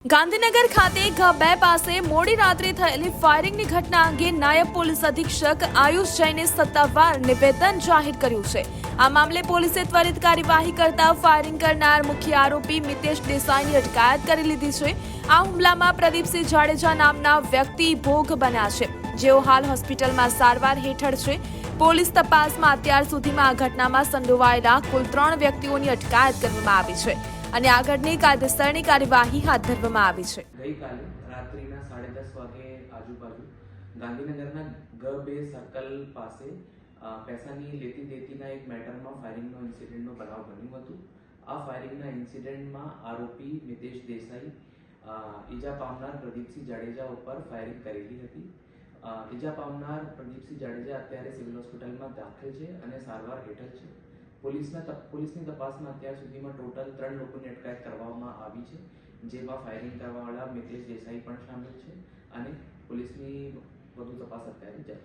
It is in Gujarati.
ગાંધીનગર ખાતે ઘ2 પાસે મોડી રાત્રે થયેલી ફાયરિંગની ઘટના અંગે નાયબ પોલીસ અધિક્ષક આયુષ જૈને સત્તાવાર નિવેદન જાહેર કર્યું છે। આ મામલે પોલીસે ત્વરિત કાર્યવાહી કરતા ફાયરિંગ કરનાર મુખ્ય આરોપી મિતેશ દેસાઈની અટકાયત કરી લીધી છે। આ હુમલામાં પ્રદીપસિંહ જાડેજા નામના વ્યક્તિ ભોગ બન્યા છે, જેઓ હાલ હોસ્પિટલમાં સારવાર હેઠળ છે। પોલીસ તપાસમાં અત્યાર સુધીમાં આ ઘટનામાં સંડોવાયેલા કુલ 3 વ્યક્તિઓની અટકાયત કરવામાં આવી છે અને આગળની કાયદેસરની કાર્યવાહી હાથ ધરવામાં આવી છે। ગઈકાલે રાત્રિના 10:30 વાગે આજુબાજુ ગાંધીનગરના ઘ2 સર્કલ પાસે પૈસાની લેતી દેતીના એક મેટરમાં ફાયરિંગનો ઇન્સિડન્ટનો બનાવ બન્યો હતો। આ ફાયરિંગના ઇન્સિડન્ટમાં આરોપી મિતેશ દેસાઈ ઈજા પામનાર પ્રદીપસિંહ જાડેજા ઉપર ફાયરિંગ કરેલી હતી। ઈજા પામનાર પ્રદીપસિંહ જાડેજા અત્યારે સિવિલ હોસ્પિટલમાં દાખલ છે અને સારવાર હેઠળ છે। પોલીસની તપાસમાં અત્યાર સુધીમાં ટોટલ 3 લોકોની અટકાયત કરવામાં આવી છે, જેમાં ફાયરિંગ કરવાવાળા મિતેશ દેસાઈ પણ શામેલ છે અને પોલીસની વધુ તપાસ અત્યારે જારી છે।